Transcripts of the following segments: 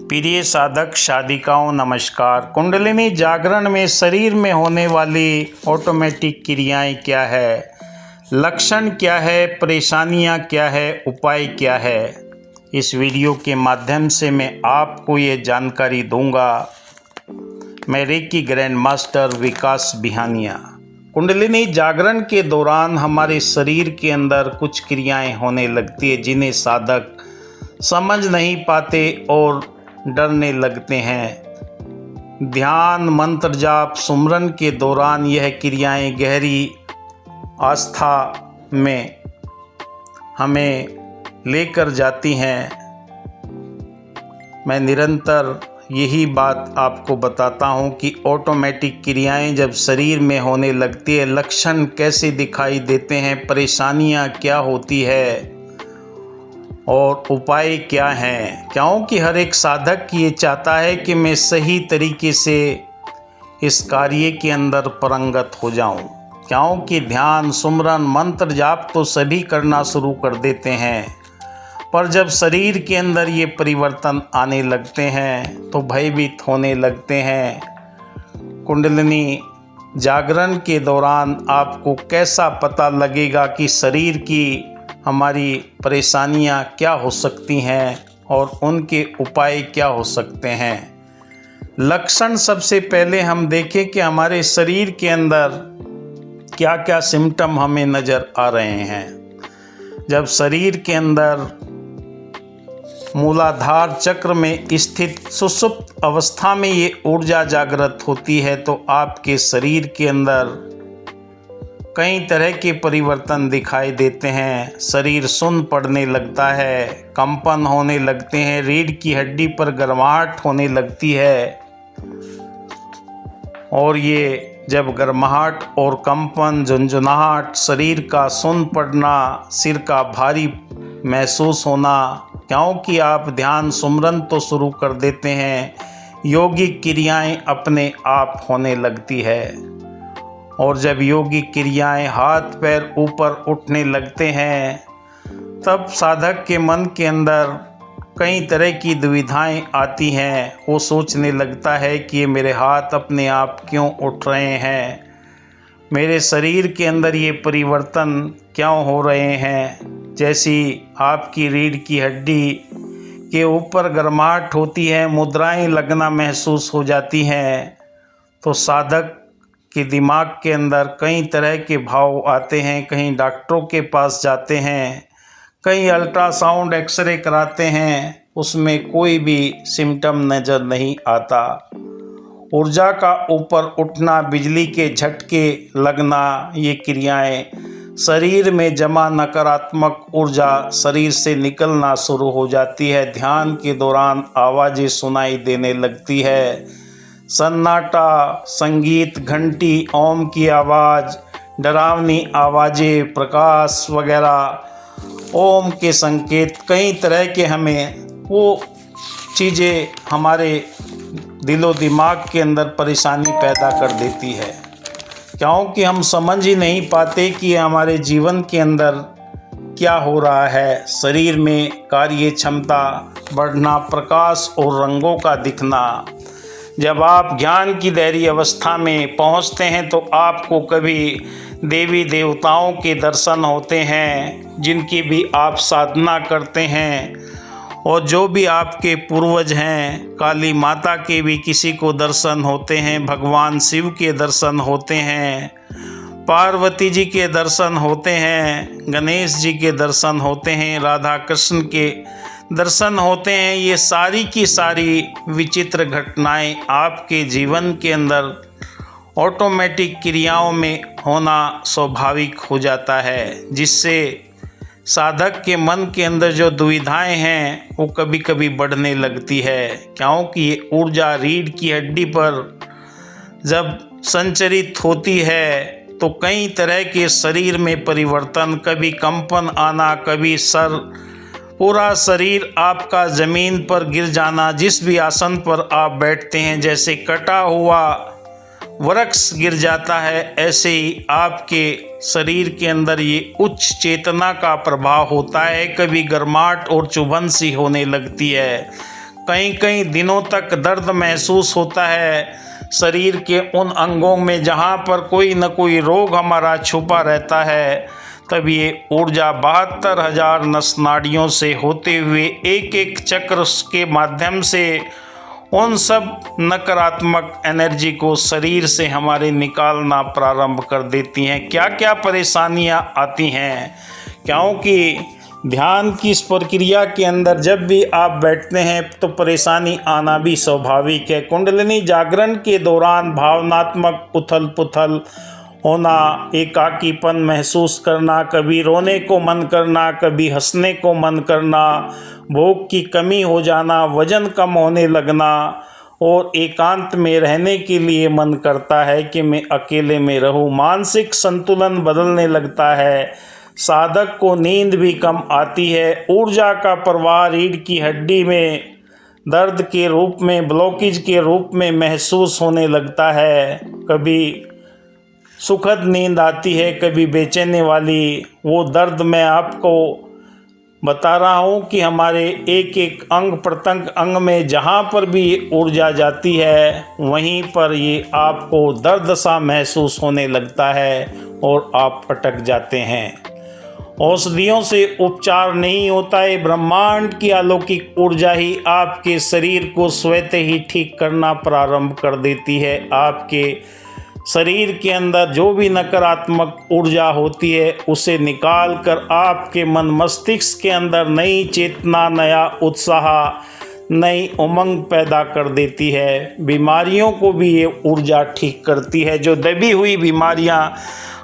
प्रिय साधक साधिकाओं नमस्कार। कुंडलिनी जागरण में शरीर में होने वाली ऑटोमेटिक क्रियाएं क्या है, लक्षण क्या है, परेशानियां क्या है, उपाय क्या है, इस वीडियो के माध्यम से मैं आपको ये जानकारी दूंगा। मैं रेकी ग्रैंड मास्टर विकास बिहानिया। कुंडलिनी जागरण के दौरान हमारे शरीर के अंदर कुछ क्रियाएं होने लगती है जिन्हें साधक समझ नहीं पाते और डरने लगते हैं। ध्यान, मंत्र जाप, सुमरन के दौरान यह क्रियाएं गहरी आस्था में हमें लेकर जाती हैं। मैं निरंतर यही बात आपको बताता हूं कि ऑटोमेटिक क्रियाएं जब शरीर में होने लगती है, लक्षण कैसे दिखाई देते हैं, परेशानियां क्या होती है और उपाय क्या हैं। क्योंकि हर एक साधक ये चाहता है कि मैं सही तरीके से इस कार्य के अंदर पारंगत हो जाऊं। क्योंकि ध्यान, सुमरन, मंत्र जाप तो सभी करना शुरू कर देते हैं, पर जब शरीर के अंदर ये परिवर्तन आने लगते हैं तो भयभीत होने लगते हैं। कुंडलिनी जागरण के दौरान आपको कैसा पता लगेगा कि शरीर की हमारी परेशानियां क्या हो सकती हैं और उनके उपाय क्या हो सकते हैं। लक्षण सबसे पहले हम देखें कि हमारे शरीर के अंदर क्या क्या सिम्टम हमें नज़र आ रहे हैं। जब शरीर के अंदर मूलाधार चक्र में स्थित सुषुप्त अवस्था में ये ऊर्जा जागृत होती है तो आपके शरीर के अंदर कई तरह के परिवर्तन दिखाई देते हैं। शरीर सुन्न पड़ने लगता है, कंपन होने लगते हैं, रीढ़ की हड्डी पर गर्माहट होने लगती है। और ये जब गर्माहट और कंपन, झुंझुनाहट, शरीर का सुन्न पड़ना, सिर का भारी महसूस होना, क्योंकि आप ध्यान सुमरन तो शुरू कर देते हैं, योगिक क्रियाएं अपने आप होने लगती है। और जब योगिक क्रियाएं हाथ पैर ऊपर उठने लगते हैं तब साधक के मन के अंदर कई तरह की दुविधाएं आती हैं। वो सोचने लगता है कि ये मेरे हाथ अपने आप क्यों उठ रहे हैं, मेरे शरीर के अंदर ये परिवर्तन क्यों हो रहे हैं। जैसी आपकी रीढ़ की हड्डी के ऊपर गर्माहट होती है, मुद्राएं लगना महसूस हो जाती हैं, तो साधक कि दिमाग के अंदर कई तरह के भाव आते हैं। कहीं डॉक्टरों के पास जाते हैं, कहीं अल्ट्रासाउंड, एक्सरे कराते हैं, उसमें कोई भी सिम्टम नज़र नहीं आता। ऊर्जा का ऊपर उठना, बिजली के झटके लगना, ये क्रियाएं शरीर में जमा नकारात्मक ऊर्जा शरीर से निकलना शुरू हो जाती है। ध्यान के दौरान आवाज़ें सुनाई देने लगती है, सन्नाटा, संगीत, घंटी, ओम की आवाज़, डरावनी आवाज़ें, प्रकाश वगैरह, ओम के संकेत, कई तरह के हमें वो चीज़ें हमारे दिलो दिमाग के अंदर परेशानी पैदा कर देती है। क्योंकि हम समझ ही नहीं पाते कि हमारे जीवन के अंदर क्या हो रहा है। शरीर में कार्य क्षमता बढ़ना, प्रकाश और रंगों का दिखना। जब आप ज्ञान की गहरी अवस्था में पहुंचते हैं तो आपको कभी देवी देवताओं के दर्शन होते हैं जिनकी भी आप साधना करते हैं, और जो भी आपके पूर्वज हैं, काली माता के भी किसी को दर्शन होते हैं, भगवान शिव के दर्शन होते हैं, पार्वती जी के दर्शन होते हैं, गणेश जी के दर्शन होते हैं, राधा कृष्ण के दर्शन होते हैं। ये सारी की सारी विचित्र घटनाएं आपके जीवन के अंदर ऑटोमेटिक क्रियाओं में होना स्वाभाविक हो जाता है, जिससे साधक के मन के अंदर जो दुविधाएं हैं वो कभी कभी बढ़ने लगती है। क्योंकि ये ऊर्जा रीढ़ की हड्डी पर जब संचरित होती है तो कई तरह के शरीर में परिवर्तन, कभी कंपन आना, कभी पूरा शरीर आपका ज़मीन पर गिर जाना। जिस भी आसन पर आप बैठते हैं, जैसे कटा हुआ वृक्ष गिर जाता है, ऐसे ही आपके शरीर के अंदर ये उच्च चेतना का प्रभाव होता है। कभी गर्माहट और चुभन सी होने लगती है, कई कई दिनों तक दर्द महसूस होता है शरीर के उन अंगों में जहाँ पर कोई न कोई रोग हमारा छुपा रहता है, तब ये ऊर्जा 72,000 नस नाड़ियों से होते हुए एक एक चक्र के माध्यम से उन सब नकारात्मक एनर्जी को शरीर से हमारे निकालना प्रारंभ कर देती हैं। क्या क्या परेशानियां आती हैं, क्योंकि ध्यान की इस प्रक्रिया के अंदर जब भी आप बैठते हैं तो परेशानी आना भी स्वाभाविक है। कुंडलिनी जागरण के दौरान भावनात्मक उथल पुथल होना, एकाकीपन महसूस करना, कभी रोने को मन करना, कभी हंसने को मन करना, भूख की कमी हो जाना, वजन कम होने लगना और एकांत में रहने के लिए मन करता है कि मैं अकेले में रहूं। मानसिक संतुलन बदलने लगता है, साधक को नींद भी कम आती है, ऊर्जा का प्रवाह रीढ़ की हड्डी में दर्द के रूप में, ब्लॉकेज के रूप में महसूस होने लगता है। कभी सुखद नींद आती है, कभी बेचैनी वाली। वो दर्द मैं आपको बता रहा हूँ कि हमारे एक एक अंग प्रत्यंग अंग में जहाँ पर भी ये ऊर्जा जाती है वहीं पर ये आपको दर्द सा महसूस होने लगता है और आप अटक जाते हैं। औषधियों से उपचार नहीं होता है, ब्रह्मांड की अलौकिक ऊर्जा ही आपके शरीर को स्वतः ही ठीक करना प्रारंभ कर देती है। आपके शरीर के अंदर जो भी नकारात्मक ऊर्जा होती है उसे निकाल कर आपके मन मस्तिष्क के अंदर नई चेतना, नया उत्साह, नई उमंग पैदा कर देती है। बीमारियों को भी ये ऊर्जा ठीक करती है। जो दबी हुई बीमारियां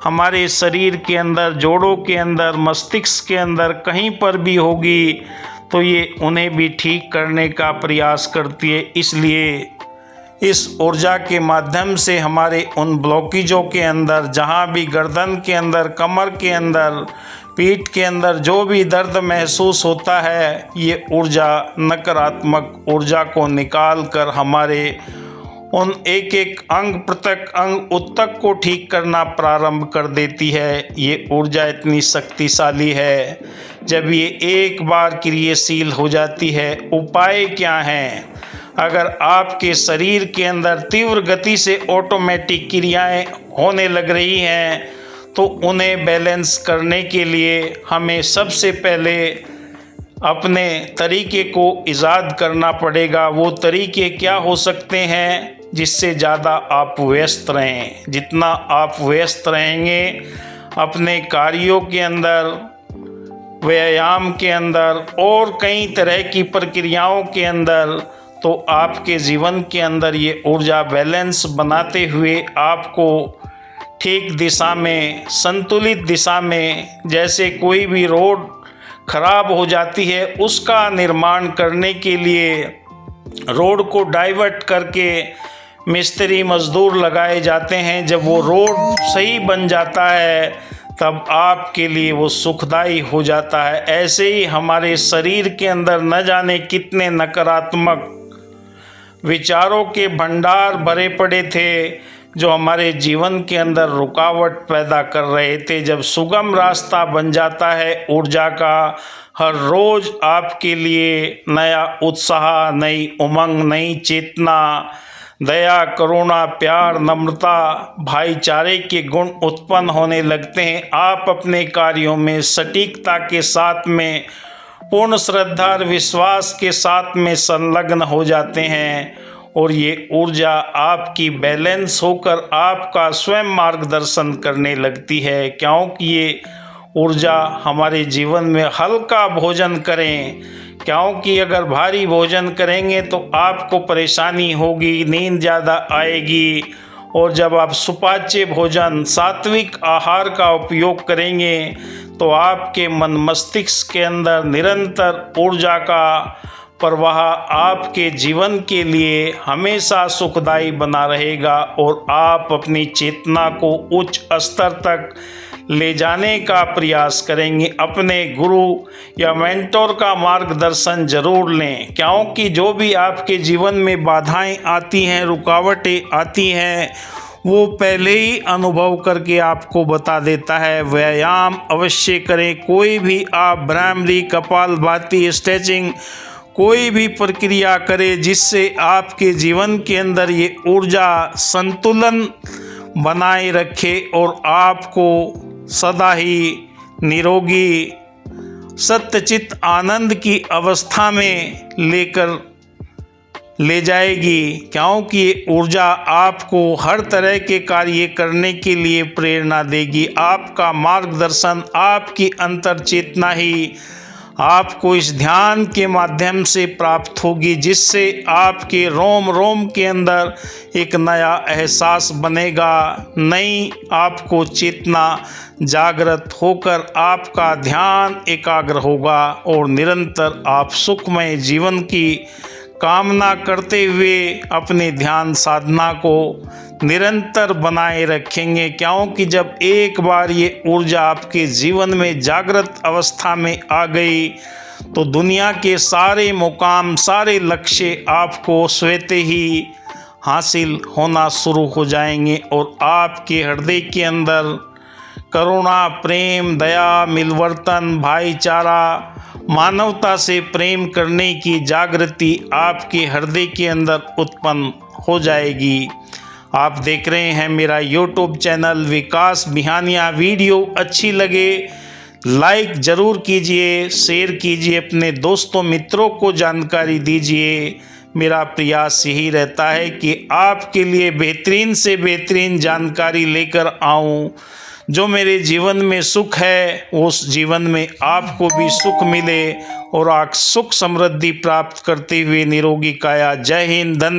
हमारे शरीर के अंदर, जोड़ों के अंदर, मस्तिष्क के अंदर कहीं पर भी होगी तो ये उन्हें भी ठीक करने का प्रयास करती है। इसलिए इस ऊर्जा के माध्यम से हमारे उन ब्लॉकेजों के अंदर, जहाँ भी गर्दन के अंदर, कमर के अंदर, पीठ के अंदर जो भी दर्द महसूस होता है, ये ऊर्जा नकारात्मक ऊर्जा को निकाल कर हमारे उन एक एक अंग प्रत्येक अंग उत्तक को ठीक करना प्रारंभ कर देती है। ये ऊर्जा इतनी शक्तिशाली है, जब ये एक बार क्रियाशील हो जाती है। उपाय क्या हैं? अगर आपके शरीर के अंदर तीव्र गति से ऑटोमेटिक क्रियाएं होने लग रही हैं तो उन्हें बैलेंस करने के लिए हमें सबसे पहले अपने तरीके को ईजाद करना पड़ेगा। वो तरीके क्या हो सकते हैं जिससे ज़्यादा आप व्यस्त रहें। जितना आप व्यस्त रहेंगे अपने कार्यों के अंदर, व्यायाम के अंदर और कई तरह की प्रक्रियाओं के अंदर, तो आपके जीवन के अंदर ये ऊर्जा बैलेंस बनाते हुए आपको ठीक दिशा में, संतुलित दिशा में, जैसे कोई भी रोड खराब हो जाती है उसका निर्माण करने के लिए रोड को डाइवर्ट करके मिस्त्री मजदूर लगाए जाते हैं। जब वो रोड सही बन जाता है तब आपके लिए वो सुखदायी हो जाता है। ऐसे ही हमारे शरीर के अंदर न जाने कितने नकारात्मक विचारों के भंडार भरे पड़े थे जो हमारे जीवन के अंदर रुकावट पैदा कर रहे थे। जब सुगम रास्ता बन जाता है ऊर्जा का, हर रोज आपके लिए नया उत्साह, नई उमंग, नई चेतना, दया, करुणा, प्यार, नम्रता, भाईचारे के गुण उत्पन्न होने लगते हैं। आप अपने कार्यों में सटीकता के साथ में, पूर्ण श्रद्धा और विश्वास के साथ में संलग्न हो जाते हैं और ये ऊर्जा आपकी बैलेंस होकर आपका स्वयं मार्गदर्शन करने लगती है। क्योंकि ये ऊर्जा हमारे जीवन में हल्का भोजन करें, क्योंकि अगर भारी भोजन करेंगे तो आपको परेशानी होगी, नींद ज़्यादा आएगी। और जब आप सुपाच्य भोजन, सात्विक आहार का उपयोग करेंगे तो आपके मन मस्तिष्क के अंदर निरंतर ऊर्जा का प्रवाह आपके जीवन के लिए हमेशा सुखदायी बना रहेगा और आप अपनी चेतना को उच्च स्तर तक ले जाने का प्रयास करेंगे। अपने गुरु या मेंटोर का मार्गदर्शन जरूर लें, क्योंकि जो भी आपके जीवन में बाधाएं आती हैं, रुकावटें आती हैं, वो पहले ही अनुभव करके आपको बता देता है। व्यायाम अवश्य करें। कोई भी आप भ्रामरी, कपालभाति, स्ट्रेचिंग कोई भी प्रक्रिया करें जिससे आपके जीवन के अंदर ये ऊर्जा संतुलन बनाए रखे और आपको सदा ही निरोगी सत्यचित आनंद की अवस्था में लेकर ले जाएगी, क्योंकि ये ऊर्जा आपको हर तरह के कार्य करने के लिए प्रेरणा देगी। आपका मार्गदर्शन, आपकी अंतर चेतना ही आपको इस ध्यान के माध्यम से प्राप्त होगी, जिससे आपके रोम रोम के अंदर एक नया एहसास बनेगा, नई आपको चेतना जागृत होकर आपका ध्यान एकाग्र होगा और निरंतर आप सुखमय जीवन की कामना करते हुए अपने ध्यान साधना को निरंतर बनाए रखेंगे। क्योंकि जब एक बार ये ऊर्जा आपके जीवन में जागृत अवस्था में आ गई तो दुनिया के सारे मुकाम, सारे लक्ष्य आपको स्वतः ही हासिल होना शुरू हो जाएंगे और आपके हृदय के अंदर करुणा, प्रेम, दया, मिलवर्तन, भाईचारा, मानवता से प्रेम करने की जागृति आपके हृदय के अंदर उत्पन्न हो जाएगी। आप देख रहे हैं मेरा YouTube चैनल विकास बिहानिया। वीडियो अच्छी लगे लाइक ज़रूर कीजिए, शेयर कीजिए, अपने दोस्तों मित्रों को जानकारी दीजिए। मेरा प्रयास यही रहता है कि आपके लिए बेहतरीन से बेहतरीन जानकारी लेकर आऊं। जो मेरे जीवन में सुख है उस जीवन में आपको भी सुख मिले और आप सुख समृद्धि प्राप्त करते हुए निरोगी काया। जय हिंद, धन्यवाद।